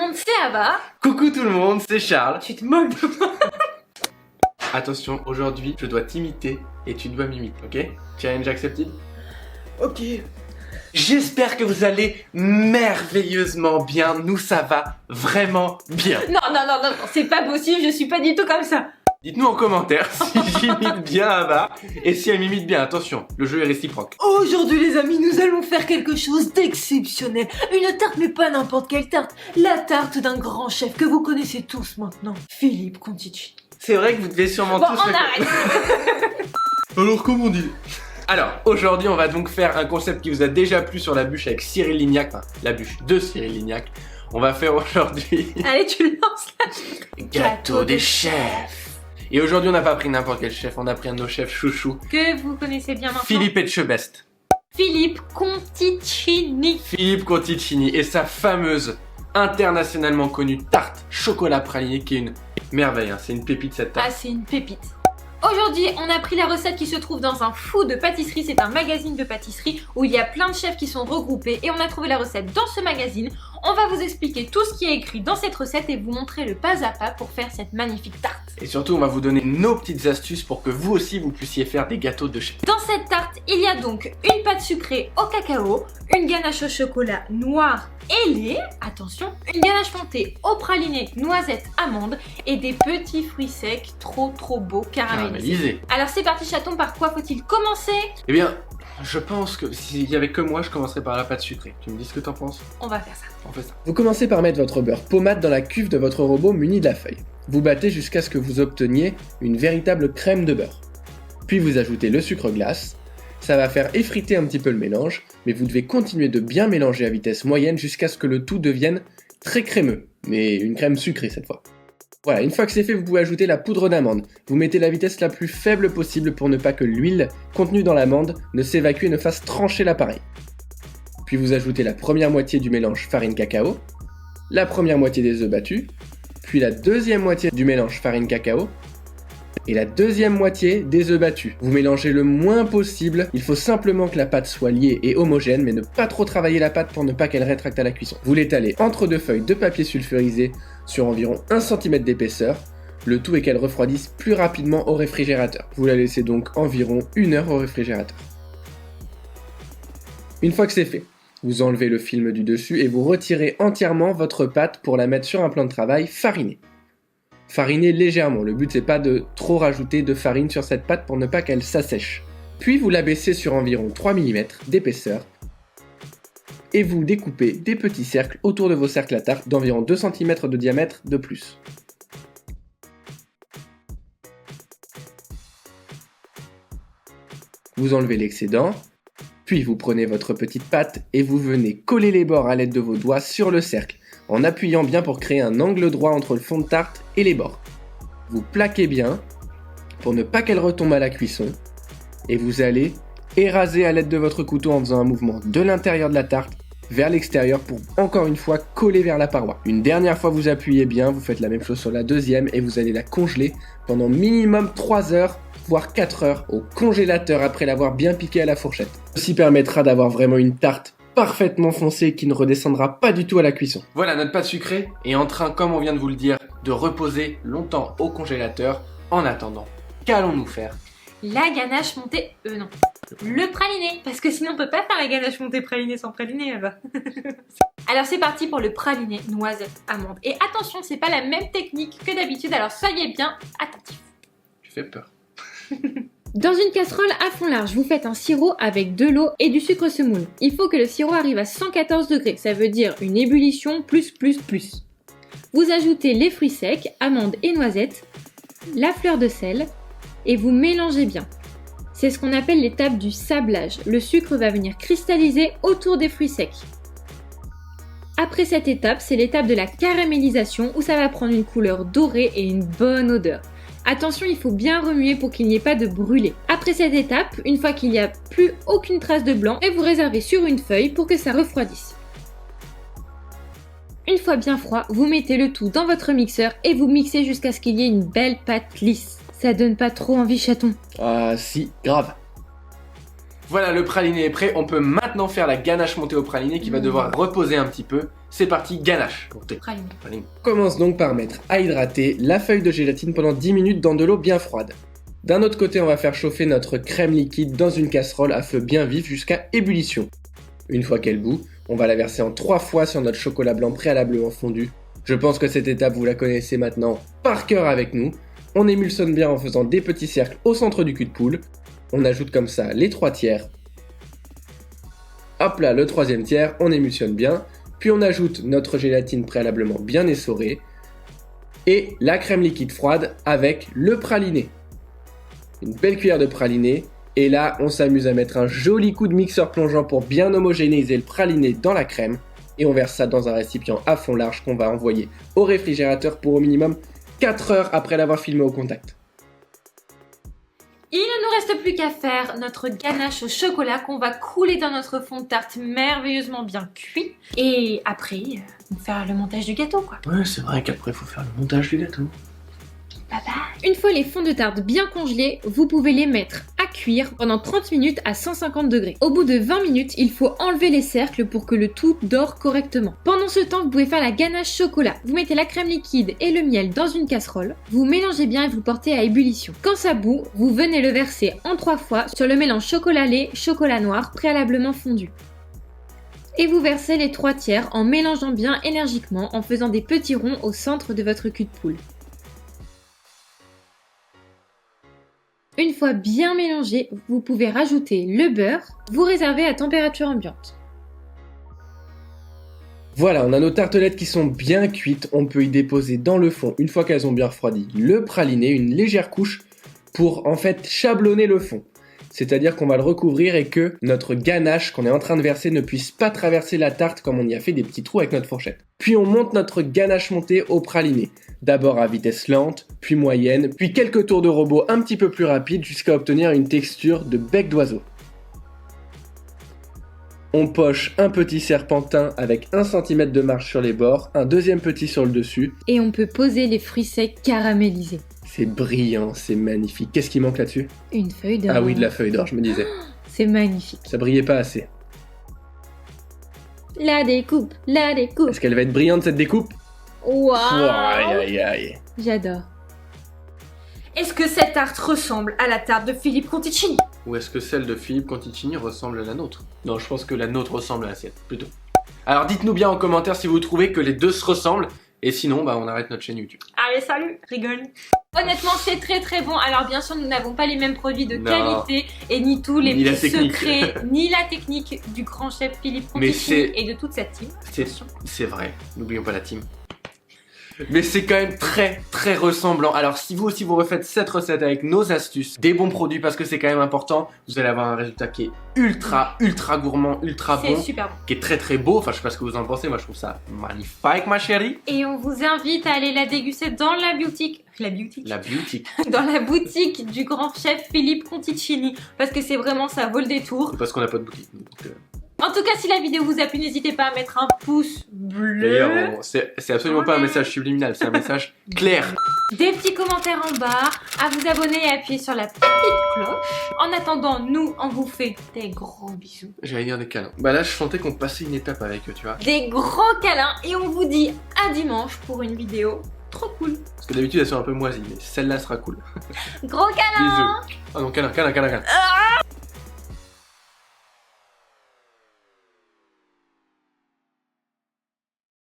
monde, c'est Ava. Coucou tout le monde, c'est Charles. Tu te moques de moi. Attention, aujourd'hui, je dois t'imiter et tu dois m'imiter, ok? Challenge accepted? Ok. J'espère que vous allez merveilleusement bien. Nous, ça va vraiment bien. Non, c'est pas possible, je suis pas du tout comme ça. Dites-nous en commentaire si j'imite bien Ava et si elle m'imite bien. Attention, le jeu est réciproque. Aujourd'hui les amis, nous allons faire quelque chose d'exceptionnel. Une tarte, mais pas n'importe quelle tarte. La tarte d'un grand chef que vous connaissez tous maintenant. Philippe Conticini. C'est vrai que vous devez sûrement Bon, tous... on arrête. Alors, comment on dit? Alors, aujourd'hui, on va donc faire un concept qui vous a déjà plu sur la bûche avec Cyril Lignac. Enfin, la bûche de Cyril Lignac. On va faire aujourd'hui... Allez, tu le lances là. Gâteau des chefs. Et aujourd'hui, on n'a pas pris n'importe quel chef, on a pris un de nos chefs chouchous. Que vous connaissez bien maintenant. Philippe Etchebest. Philippe Conticini. Philippe Conticini et sa fameuse, internationalement connue tarte chocolat praliné qui est une merveille, hein. C'est une pépite cette tarte. Ah, c'est une pépite. Aujourd'hui, on a pris la recette qui se trouve dans un fou de pâtisserie. C'est un magazine de pâtisserie où il y a plein de chefs qui sont regroupés et on a trouvé la recette dans ce magazine. On va vous expliquer tout ce qui est écrit dans cette recette et vous montrer le pas à pas pour faire cette magnifique tarte. Et surtout, on va vous donner nos petites astuces pour que vous aussi vous puissiez faire des gâteaux de chef. Dans cette tarte, il y a donc une pâte sucrée au cacao, une ganache au chocolat noir et lait, attention, une ganache montée au praliné, noisettes, amandes et des petits fruits secs trop beaux caramélisés. Alors c'est parti chaton, par quoi faut-il commencer? Eh bien, je pense que s'il y avait que moi, je commencerais par la pâte sucrée. Tu me dis ce que t'en penses? On va faire ça. On fait ça. Vous commencez par mettre votre beurre pommade dans la cuve de votre robot muni de la feuille. Vous battez jusqu'à ce que vous obteniez une véritable crème de beurre. Puis vous ajoutez le sucre glace. Ça va faire effriter un petit peu le mélange, mais vous devez continuer de bien mélanger à vitesse moyenne jusqu'à ce que le tout devienne très crémeux, mais une crème sucrée cette fois. Voilà, une fois que c'est fait, vous pouvez ajouter la poudre d'amande. Vous mettez la vitesse la plus faible possible pour ne pas que l'huile contenue dans l'amande ne s'évacue et ne fasse trancher l'appareil. Puis vous ajoutez la première moitié du mélange farine cacao, la première moitié des œufs battus, puis la deuxième moitié du mélange farine cacao, et la deuxième moitié des œufs battus. Vous mélangez le moins possible, il faut simplement que la pâte soit liée et homogène, mais ne pas trop travailler la pâte pour ne pas qu'elle rétracte à la cuisson. Vous l'étalez entre deux feuilles de papier sulfurisé sur environ 1 cm d'épaisseur, le tout est qu'elle refroidisse plus rapidement au réfrigérateur. Vous la laissez donc environ 1 heure au réfrigérateur. Une fois que c'est fait, vous enlevez le film du dessus et vous retirez entièrement votre pâte pour la mettre sur un plan de travail fariné. Farinez légèrement, le but c'est pas de trop rajouter de farine sur cette pâte pour ne pas qu'elle s'assèche. Puis vous la baissez sur environ 3 mm d'épaisseur et vous découpez des petits cercles autour de vos cercles à tarte d'environ 2 cm de diamètre de plus. Vous enlevez l'excédent, puis vous prenez votre petite pâte et vous venez coller les bords à l'aide de vos doigts sur le cercle, en appuyant bien pour créer un angle droit entre le fond de tarte et les bords. Vous plaquez bien pour ne pas qu'elle retombe à la cuisson et vous allez éraser à l'aide de votre couteau en faisant un mouvement de l'intérieur de la tarte vers l'extérieur pour encore une fois coller vers la paroi. Une dernière fois vous appuyez bien, vous faites la même chose sur la deuxième et vous allez la congeler pendant minimum 3 heures voire 4 heures au congélateur après l'avoir bien piqué à la fourchette. Ceci permettra d'avoir vraiment une tarte parfaitement foncée qui ne redescendra pas du tout à la cuisson. Voilà, notre pâte sucrée est en train, comme on vient de vous le dire, de reposer longtemps au congélateur. En attendant, qu'allons-nous faire? La ganache montée, non. Le praliné, parce que sinon on peut pas faire la ganache montée praliné sans praliné là-bas. Alors c'est parti pour le praliné noisette amande. Et attention, c'est pas la même technique que d'habitude, alors soyez bien attentifs. Tu fais peur. Dans une casserole à fond large, vous faites un sirop avec de l'eau et du sucre semoule. Il faut que le sirop arrive à 114 degrés, ça veut dire une ébullition plus. Vous ajoutez les fruits secs, amandes et noisettes, la fleur de sel et vous mélangez bien. C'est ce qu'on appelle l'étape du sablage. Le sucre va venir cristalliser autour des fruits secs. Après cette étape, c'est l'étape de la caramélisation où ça va prendre une couleur dorée et une bonne odeur. Attention, il faut bien remuer pour qu'il n'y ait pas de brûlé. Après cette étape, une fois qu'il n'y a plus aucune trace de blanc, et vous réservez sur une feuille pour que ça refroidisse. Une fois bien froid, vous mettez le tout dans votre mixeur et vous mixez jusqu'à ce qu'il y ait une belle pâte lisse. Ça donne pas trop envie, chaton? Ah si, grave. Voilà, le praliné est prêt. On peut maintenant faire la ganache montée au praliné qui va devoir reposer un petit peu. C'est parti, ganache. Montée. Praliné. Praliné. On commence donc par mettre à hydrater la feuille de gélatine pendant 10 minutes dans de l'eau bien froide. D'un autre côté, on va faire chauffer notre crème liquide dans une casserole à feu bien vif jusqu'à ébullition. Une fois qu'elle bout, on va la verser en 3 fois sur notre chocolat blanc préalablement fondu. Je pense que cette étape, vous la connaissez maintenant par cœur avec nous. On émulsionne bien en faisant des petits cercles au centre du cul de poule. On ajoute comme ça les 3 tiers. Hop là, le 3e tiers, on émulsionne bien. Puis on ajoute notre gélatine préalablement bien essorée. Et la crème liquide froide avec le praliné. Une belle cuillère de praliné. Et là, on s'amuse à mettre un joli coup de mixeur plongeant pour bien homogénéiser le praliné dans la crème. Et on verse ça dans un récipient à fond large qu'on va envoyer au réfrigérateur pour au minimum 4 heures après l'avoir filmé au contact. Il ne nous reste plus qu'à faire notre ganache au chocolat qu'on va couler dans notre fond de tarte merveilleusement bien cuit. Et après, faire le montage du gâteau quoi. Ouais, c'est vrai qu'après, il faut faire le montage du gâteau. Bye bye. Une fois les fonds de tarte bien congelés, vous pouvez les mettre à cuire pendant 30 minutes à 150 degrés. Au bout de 20 minutes, il faut enlever les cercles pour que le tout dore correctement. Pendant ce temps, vous pouvez faire la ganache chocolat. Vous mettez la crème liquide et le miel dans une casserole. Vous mélangez bien et vous portez à ébullition. Quand ça bout, vous venez le verser en 3 fois sur le mélange chocolat lait, chocolat noir préalablement fondu. Et vous versez les 3 tiers en mélangeant bien énergiquement en faisant des petits ronds au centre de votre cul de poule. Une fois bien mélangé, vous pouvez rajouter le beurre, vous réservez à température ambiante. Voilà, on a nos tartelettes qui sont bien cuites. On peut y déposer dans le fond, une fois qu'elles ont bien refroidi, le praliné, une légère couche pour en fait chablonner le fond. C'est-à-dire qu'on va le recouvrir et que notre ganache qu'on est en train de verser ne puisse pas traverser la tarte comme on y a fait des petits trous avec notre fourchette. Puis on monte notre ganache montée au praliné. D'abord à vitesse lente, puis moyenne, puis quelques tours de robot un petit peu plus rapides jusqu'à obtenir une texture de bec d'oiseau. On poche un petit serpentin avec 1 cm de marge sur les bords, un deuxième petit sur le dessus. Et on peut poser les fruits secs caramélisés. C'est brillant, c'est magnifique. Qu'est-ce qui manque là-dessus ? Une feuille d'or. Ah oui, de la feuille d'or, je me disais. C'est magnifique. Ça brillait pas assez. La découpe, la découpe. Est-ce qu'elle va être brillante cette découpe ? Waouh. Aïe aïe aïe. J'adore. Est-ce que cette tarte ressemble à la tarte de Philippe Conticini? Ou est-ce que celle de Philippe Conticini ressemble à la nôtre? Non, je pense que la nôtre ressemble à la sienne, plutôt. Alors dites-nous bien en commentaire si vous trouvez que les deux se ressemblent. Et sinon, bah, on arrête notre chaîne YouTube. Allez, salut, rigole. Honnêtement, c'est très très bon. Alors bien sûr, nous n'avons pas les mêmes produits de qualité et ni tous les petits secrets, ni la technique du grand chef Philippe Conticini et de toute cette team. C'est vrai, n'oublions pas la team. Mais c'est quand même très très ressemblant. Alors si vous aussi vous refaites cette recette avec nos astuces, des bons produits parce que c'est quand même important, vous allez avoir un résultat qui est ultra gourmand, ultra bon. C'est super bon. Qui est très très beau, enfin je sais pas ce que vous en pensez, moi je trouve ça magnifique ma chérie. Et on vous invite à aller la déguster dans la boutique. La boutique. Dans la boutique du grand chef Philippe Conticini. Parce que c'est vraiment, ça vaut le détour. Parce qu'on n'a pas de boutique. Donc, En tout cas, si la vidéo vous a plu, n'hésitez pas à mettre un pouce bleu. D'ailleurs, c'est absolument pas un message subliminal, c'est un message clair. Des petits commentaires en bas, à vous abonner et appuyer sur la petite cloche. En attendant, nous, on vous fait des gros bisous. J'allais dire des câlins. Bah là, je sentais qu'on passait une étape avec eux, tu vois. Des gros câlins et on vous dit à dimanche pour une vidéo trop cool. Parce que d'habitude, elles sont un peu moisies, mais celle-là sera cool. Gros câlins. Bisous. Ah non, câlin.